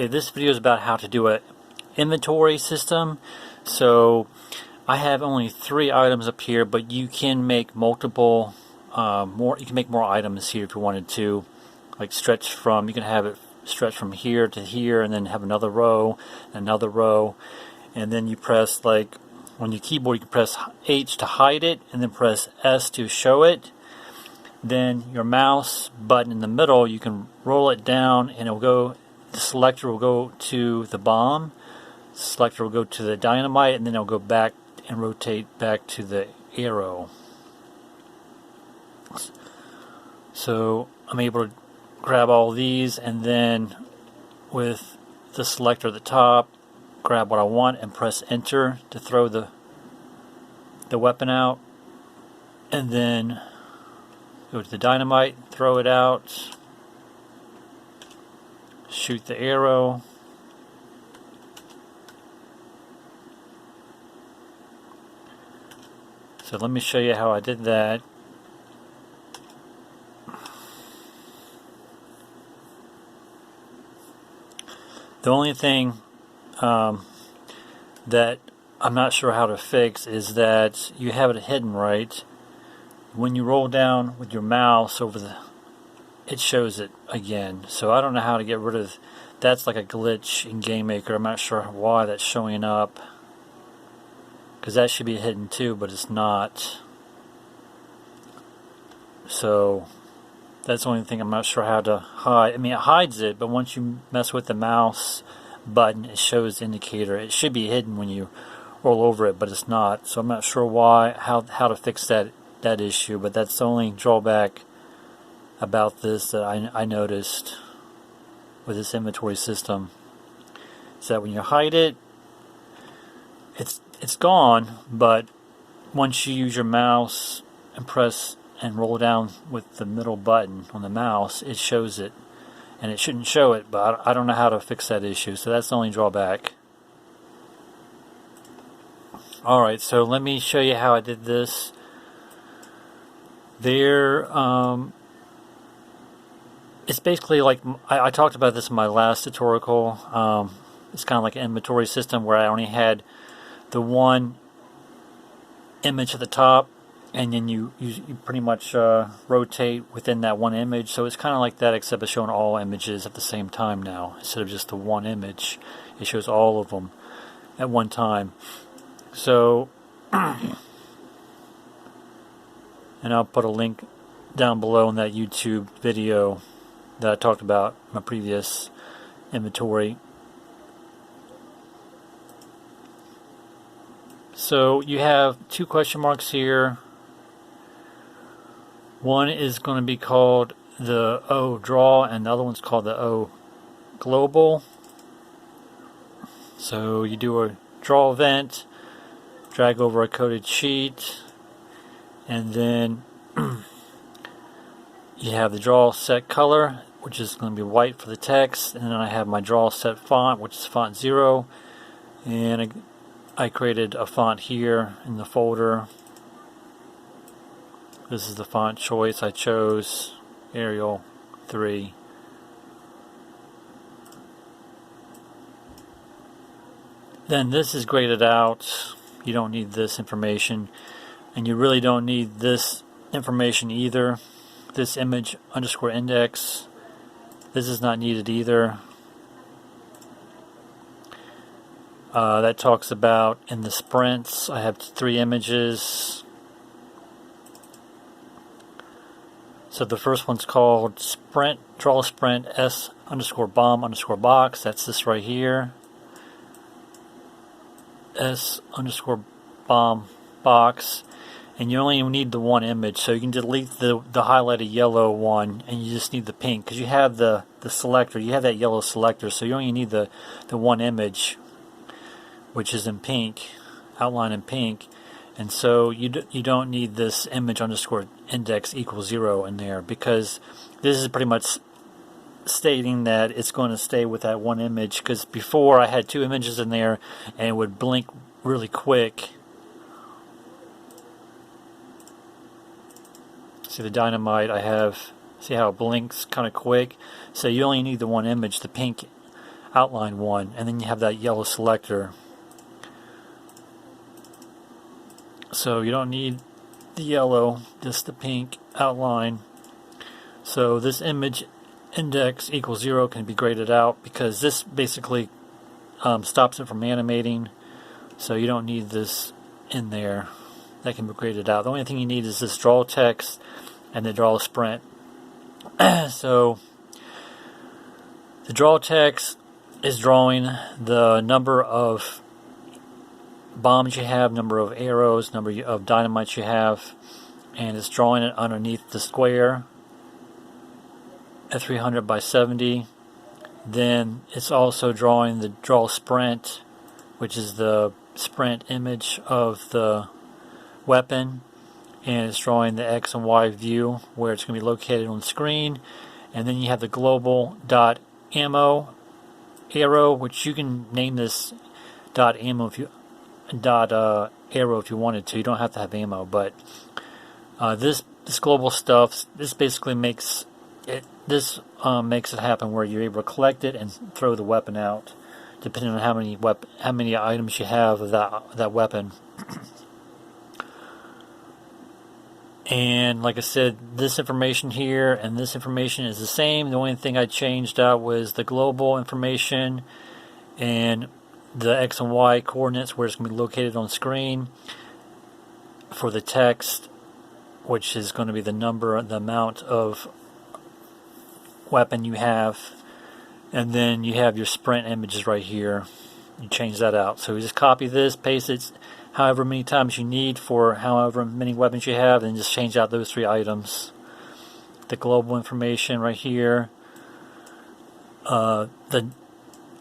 Okay, this video is about how to do an inventory system. So I have only 3 items up here, but you can make multiple more. You can make more items here if you wanted to, like stretch from. You can have it stretch from here to here, and then have another row, and then you press, like on your keyboard, you can press H to hide it, and then press S to show it. Then your mouse button in the middle, you can roll it down, and it'll go. The selector will go to the bomb, the selector will go to the dynamite, and then it'll go back and rotate back to the arrow. So I'm able to grab all these, and then with the selector at the top, grab what I want and press enter to throw the weapon out, and then go to the dynamite, throw it out, shoot the arrow, so let me show you how I did that. The only thing that I'm not sure how to fix is that you have it hidden, right? When you roll down with your mouse over it shows it again. So I don't know how to get rid of that's. Like a glitch in Game Maker. I'm not sure why that's showing up, because that should be hidden too, but it's not. So that's the only thing I'm not sure how to hide. I mean, it hides it, but once you mess with the mouse button, it shows the indicator. It should be hidden when you roll over it, but it's not. So I'm not sure why, how to fix that issue, but that's the only drawback about this that I noticed with this inventory system, is that when you hide it, it's gone, but once you use your mouse and press and roll down with the middle button on the mouse, it shows it, and it shouldn't show it, but I don't know how to fix that issue, so that's the only drawback. Alright, so let me show you how I did this. It's basically like, I talked about this in my last tutorial. It's kind of like an inventory system where I only had the one image at the top, and then you pretty much rotate within that one image. So it's kind of like that, except it's showing all images at the same time now. Instead of just the one image, it shows all of them at one time. So, and I'll put a link down below in that YouTube video that I talked about in my previous inventory. So you have 2 question marks here. One is going to be called the O draw, and the other one's called the O global. So you do a draw event, drag over a coded sheet, and then you have the draw set color, which is going to be white for the text, and then I have my draw set font, which is font 0, and I created a font here in the folder. This is the font choice I chose, Arial 3. Then this is graded out. You don't need this information, and you really don't need this information either. This image underscore index, this is not needed either. That talks about in the sprints, I have 3 images. So the first one's called sprint, draw sprint S underscore bomb underscore box. That's this right here. S underscore bomb box. And you only need the one image, so you can delete the highlighted yellow one, and you just need the pink, because you have the selector, you have that yellow selector, so you only need the one image, which is in pink, outline in pink, and so you don't need this image underscore index equals 0 in there, because this is pretty much stating that it's going to stay with that one image, because before I had 2 images in there, and it would blink really quick. See the dynamite, see how it blinks kind of quick. So you only need the one image, the pink outline one, and then you have that yellow selector. So you don't need the yellow, just the pink outline. So this image index equals 0 can be graded out because this basically stops it from animating. So you don't need this in there. That can be graded out. The only thing you need is this draw text and the draw sprint. So the draw text is drawing the number of bombs you have, number of arrows, number of dynamites you have, and it's drawing it underneath the square at 300 by 70. Then it's also drawing the draw sprint, which is the sprint image of the weapon, and it's drawing the X and Y view where it's going to be located on the screen. And then you have the global dot ammo arrow, which you can name this dot ammo if you arrow if you wanted to. You don't have to have ammo, but this global stuff, this basically makes it makes it happen where you're able to collect it and throw the weapon out, depending on how many items you have of that weapon. And like I said, this information here and this information is the same. The only thing I changed out was the global information and the X and Y coordinates where it's going to be located on screen for the text, which is going to be the amount of weapon you have. And then you have your sprint images right here. You change that out. So you just copy this, paste it however many times you need for however many weapons you have, and just change out those 3 items. The global information right here, the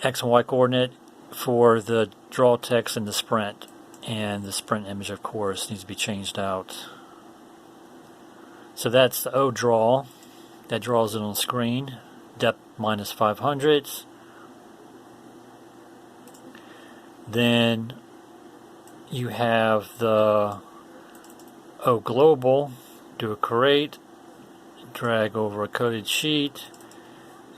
X and Y coordinate for the draw text and the sprint image, of course, needs to be changed out. So that's the O draw. That draws it on the screen. Depth minus 500. Then you have the O global. Do a create, drag over a coded sheet,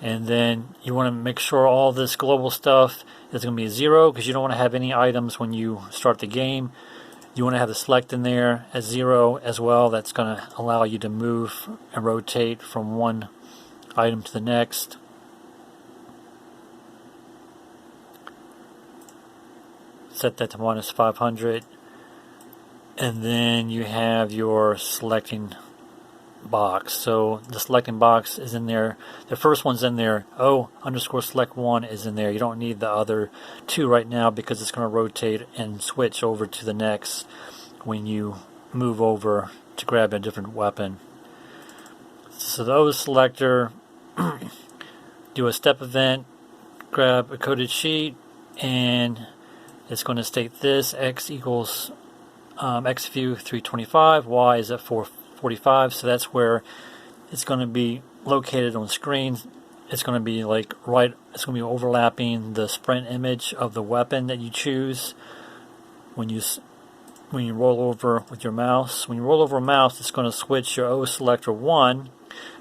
and then you want to make sure all this global stuff is going to be 0 because you don't want to have any items when you start the game. You want to have the select in there as 0 as well. That's going to allow you to move and rotate from one item to the next. Set that to minus 500. And then you have your selecting box. So the selecting box is in there. The first one's in there. O_select1 is in there. You don't need the other 2 right now because it's going to rotate and switch over to the next when you move over to grab a different weapon. So the O selector, do a step event, grab a coded sheet, and it's going to state this: X equals X view 325, Y is at 445. So that's where it's going to be located on screen. It's going to be like it's going to be overlapping the sprint image of the weapon that you choose when you roll over with your mouse. When you roll over a mouse, it's going to switch your O selector 1,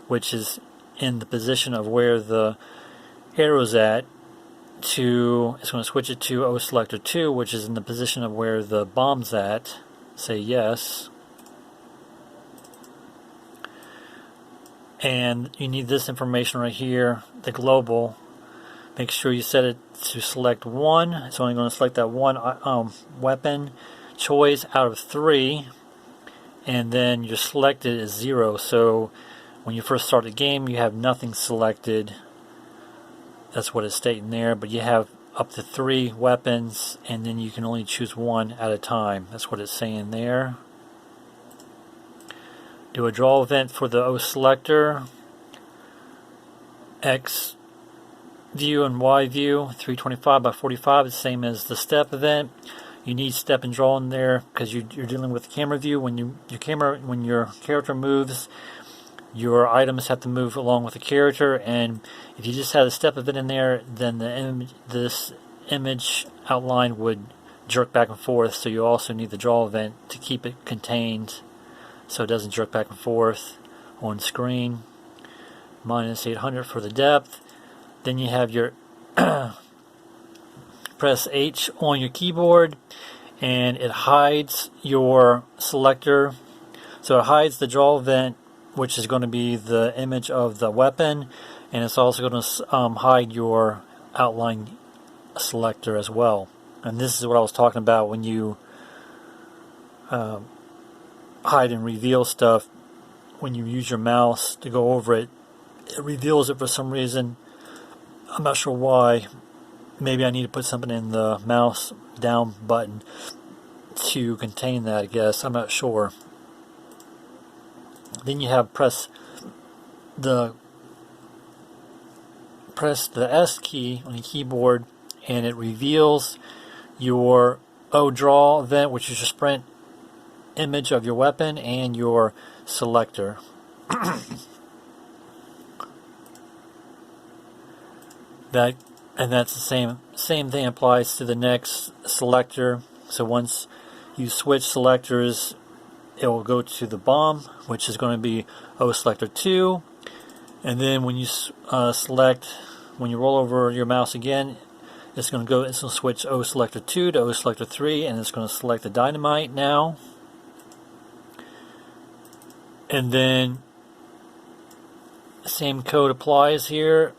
which is in the position of where the arrow's at, it's going to switch it to O selector 2, which is in the position of where the bomb's at. Say yes. And you need this information right here, the global. Make sure you set it to select 1. It's only going to select that one weapon choice out of 3. And then your selected is 0. So when you first start the game, you have nothing selected. That's what it's stating there. But you have up to 3 weapons, and then you can only choose 1 at a time. That's what it's saying there. Do a draw event for the O selector. X view and Y view, 325 by 45, the same as the step event. You need step and draw in there because you're dealing with the camera view. When your character moves, your items have to move along with the character, and if you just had a step event in there, then this image outline would jerk back and forth. So you also need the draw event to keep it contained so it doesn't jerk back and forth on screen. Minus 800 for the depth. Then you have your press H on your keyboard, and it hides your selector. So it hides the draw event, which is going to be the image of the weapon, and it's also going to hide your outline selector as well. And this is what I was talking about when you hide and reveal stuff. When you use your mouse to go over it, it reveals it for some reason. I'm not sure why. Maybe I need to put something in the mouse down button to contain that, I guess. I'm not sure. Then you have press the S key on the keyboard, and it reveals your draw event, which is your sprint image of your weapon, and your selector. That's the same thing applies to the next selector. So once you switch selectors, it will go to the bomb, which is going to be O selector 2. And then when you when you roll over your mouse again, it's going to switch O selector 2 to O selector 3, and it's going to select the dynamite now. And then same code applies here.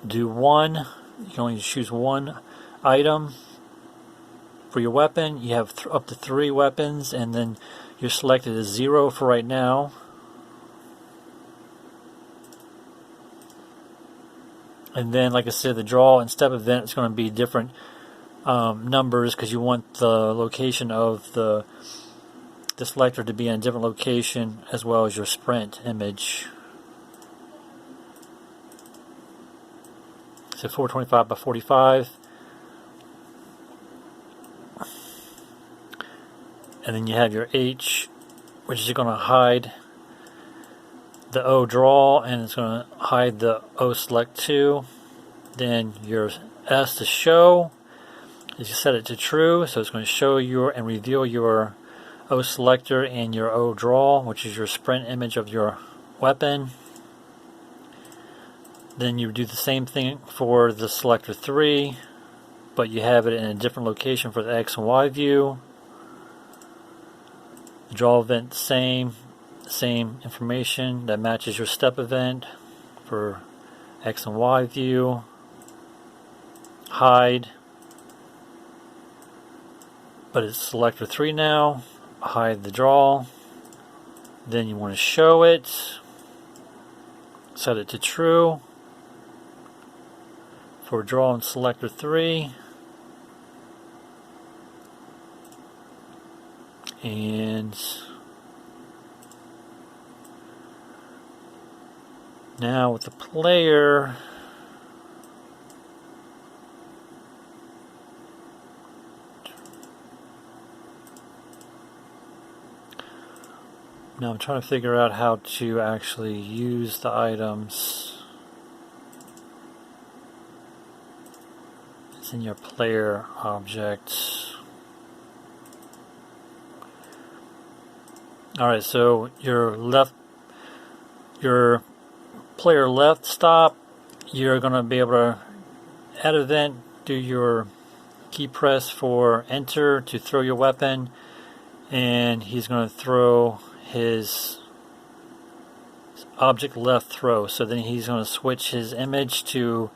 Do one. You can only choose one item for your weapon. You have up to 3 weapons, and then you're selected as 0 for right now. And then, like I said, the draw and step event is going to be different numbers, because you want the location of the selector to be in a different location, as well as your sprint image. So 425 by 45. And then you have your H, which is going to hide the O draw, and it's going to hide the O select 2. Then your S to show, is you set it to true, so it's going to show and reveal your O selector and your O draw, which is your sprint image of your weapon. Then you do the same thing for the selector 3, but you have it in a different location for the X and Y view. The draw event, same information that matches your step event for X and Y view. Hide, but it's selector 3 now. Hide the draw. Then you want to show it. Set it to true for draw and selector 3. And now with the player, now I'm trying to figure out how to actually use the items. It's in your player object. Alright, so your player left stop, you're going to be able to add event, do your key press for enter to throw your weapon, and he's going to throw his object left throw. So then he's going to switch his image to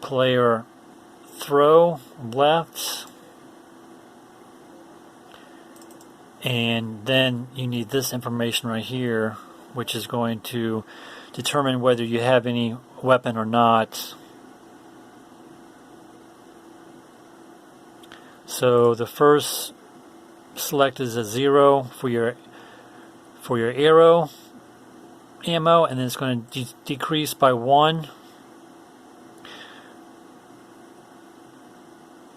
player throw left, and then you need this information right here, which is going to determine whether you have any weapon or not. So the first select is a 0 for your arrow ammo, and then it's going to decrease by 1.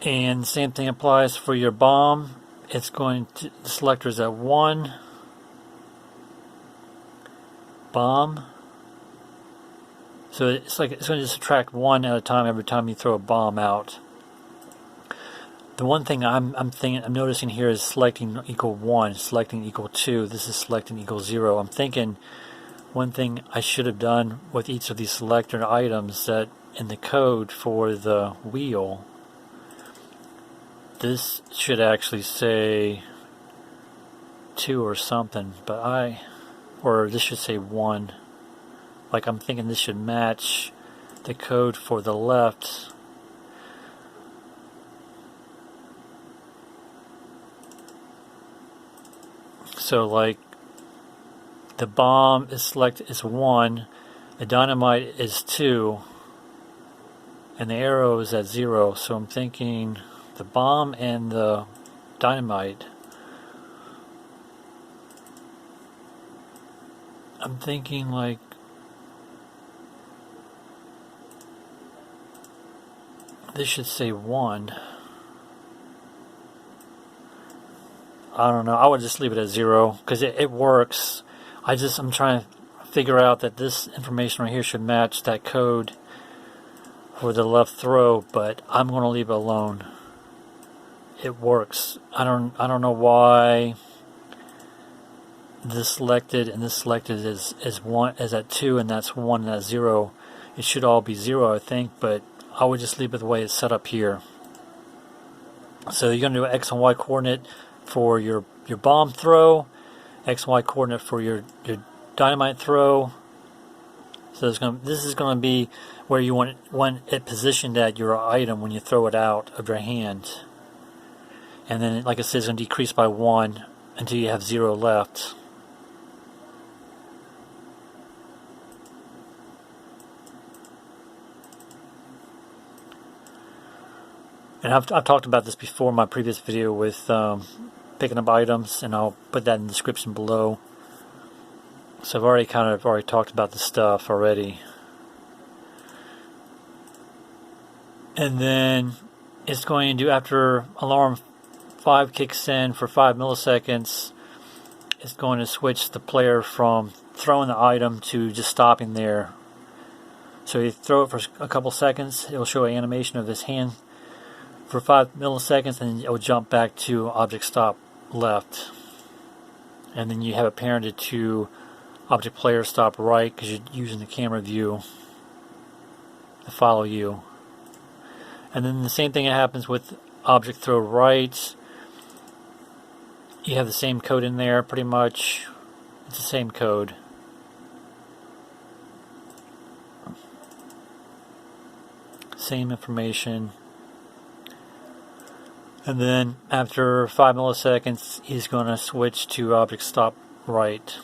And the same thing applies for your bomb. It's going to, the selector is at 1. Bomb. So it's going to subtract 1 at a time every time you throw a bomb out. The one thing I'm noticing here is selecting equal 1, selecting equal 2. This is selecting equal 0. I'm thinking one thing I should have done with each of these selector items that in the code for the wheel, this should actually say 2 or something, but or this should say 1. Like, I'm thinking this should match the code for the left. So like the bomb is 1, the dynamite is 2, and the arrow is at 0. So I'm thinking the bomb and the dynamite, I'm thinking like this should say 1. I don't know. I would just leave it at 0 because it works. I'm trying to figure out that this information right here should match that code for the left throw, but I'm going to leave it alone. It works. I don't know why this selected and this selected is at 2 and that's 1 and that's 0. It should all be 0, I think, but I would just leave it the way it's set up here. So you're going to do X and Y coordinate for your bomb throw, X and Y coordinate for your dynamite throw. So this is going to be where you want it positioned at your item when you throw it out of your hand. And then, like I said, it's going to decrease by 1 until you have 0 left. And I've talked about this before in my previous video with picking up items, and I'll put that in the description below. So I've already talked about this stuff already. And then it's going to do, after alarm 5 kicks in for 5 milliseconds, it's going to switch the player from throwing the item to just stopping there. So you throw it for a couple seconds, it'll show an animation of his hand for 5 milliseconds, and it will jump back to object stop left. And then you have it parented to object player stop right because you're using the camera view to follow you. And then the same thing happens with object throw right. You have the same code in there pretty much. It's the same code. Same information. And then after 5 milliseconds, he's going to switch to object stop right.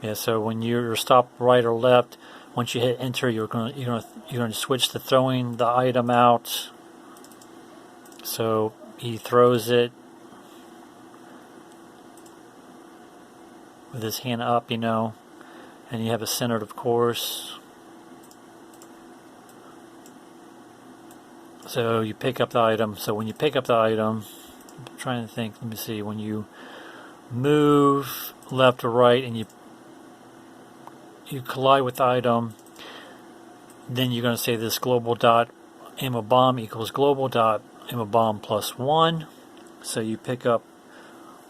Yeah, so when you're stop right or left, once you hit enter, you're going to switch to throwing the item out. So he throws it with his hand up, and you have it centered, of course. So you pick up the item. So when you pick up the item, I'm trying to think, let me see, when you move left or right and you collide with the item, then you're going to say this global dot ammo bomb equals global dot ammo bomb plus 1. So you pick up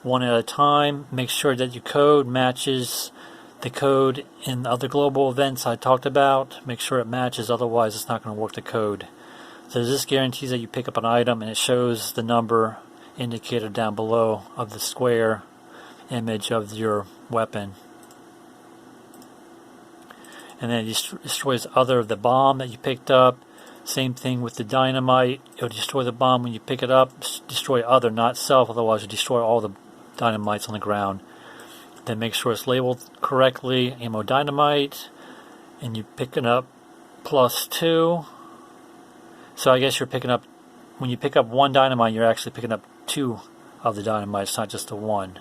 one at a time. Make sure that your code matches the code in the other global events I talked about. Make sure it matches, otherwise it's not going to work the code. So this guarantees that you pick up an item and it shows the number indicator down below of the square image of your weapon. And then it destroys the bomb that you picked up. Same thing with the dynamite. It'll destroy the bomb when you pick it up. Destroy other, not self, otherwise you'll destroy all the dynamites on the ground. Then make sure it's labeled correctly, ammo dynamite, and you pick it up +2. So I guess you're picking up, when you pick up 1 dynamite, you're actually picking up 2 of the dynamites, not just the 1.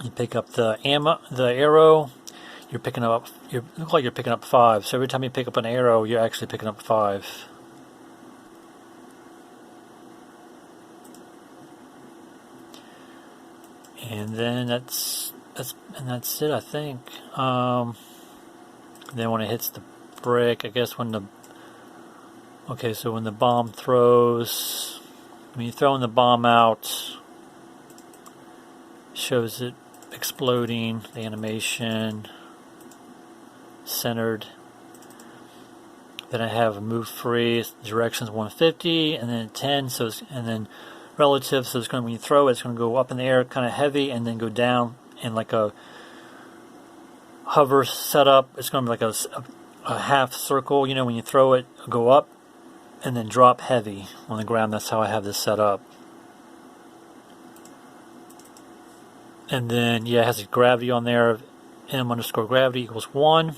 You pick up the arrow, you look like you're picking up 5. So every time you pick up an arrow, you're actually picking up 5. And then that's it, I think. Then when it hits the brick, I guess when the bomb throws, when you're throwing the bomb out, shows it exploding, the animation, centered. Then I have a move free, directions 150, and then 10, so and then relative, so it's going to, when you throw it, it's going to go up in the air kind of heavy and then go down in like a hover setup. It's going to be like a half circle, you know, when you throw it, go up and then drop heavy on the ground. That's how I have this set up. And then, yeah, it has a gravity on there, m_gravity equals 1.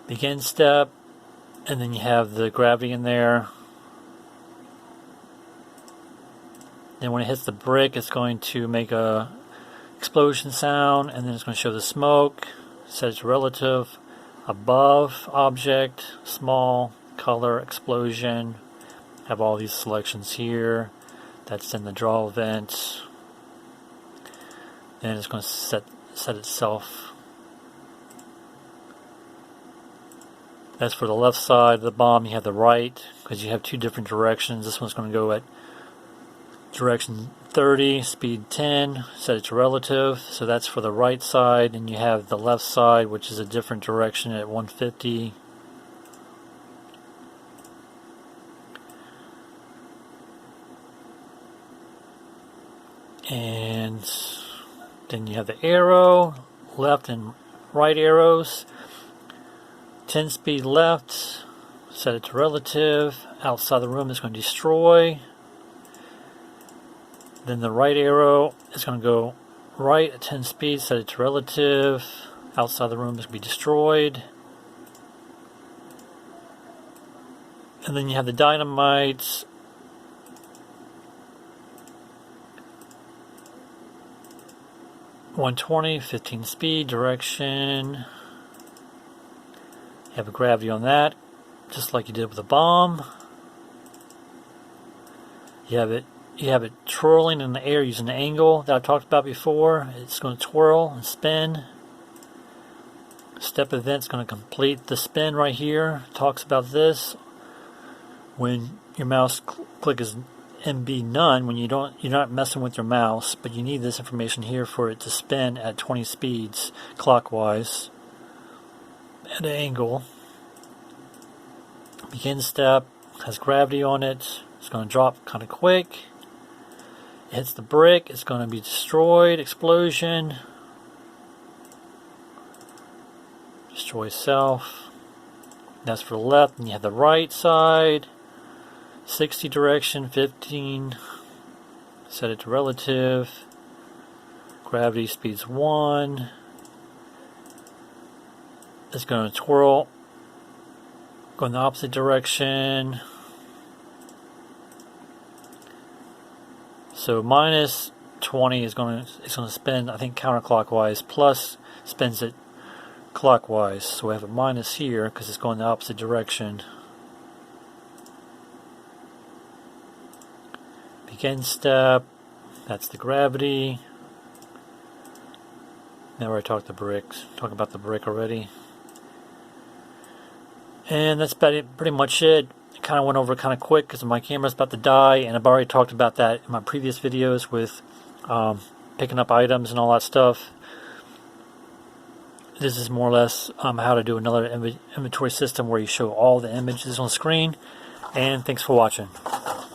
Begin step, and then you have the gravity in there. Then when it hits the brick, it's going to make a explosion sound, and then it's going to show the smoke. Set its relative, above object, small, color, explosion. Have all these selections here. That's in the draw event. Then it's going to set itself. That's for the left side of the bomb. You have the right, because you have two different directions. This one's going to go at direction 30, speed 10, set its relative. So that's for the right side, and you have the left side, which is a different direction at 150. And then you have the arrow, left and right arrows. 10 speed left, set it to relative. Outside the room is going to destroy. Then the right arrow is going to go right at 10 speed, set it to relative. Outside the room is going to be destroyed. And then you have the dynamite. (120), 15 speed, direction. You have a gravity on that, just like you did with the bomb. You have it twirling in the air using the angle that I talked about before. It's going to twirl and spin. Step event's going to complete the spin right here. It talks about this. When your mouse click is MB none, when you're not messing with your mouse, but you need this information here for it to spin at 20 speeds clockwise at an angle. Begin step has gravity on it. It's going to drop kind of quick. It hits the brick. It's going to be destroyed. Explosion. Destroy self. That's for the left. And you have the right side. 60 direction, 15. Set it to relative. Gravity speed's 1. It's going to twirl. Go in the opposite direction. So minus 20 is going to spin, I think, counterclockwise. Plus spins it clockwise. So we have a minus here because it's going the opposite direction. Begin step. That's the gravity. Now I talk about the brick already. And that's about it, pretty much it. I kind of went over kind of quick because my camera's about to die, and I've already talked about that in my previous videos with picking up items and all that stuff. This is more or less how to do another inventory system where you show all the images on screen. And thanks for watching.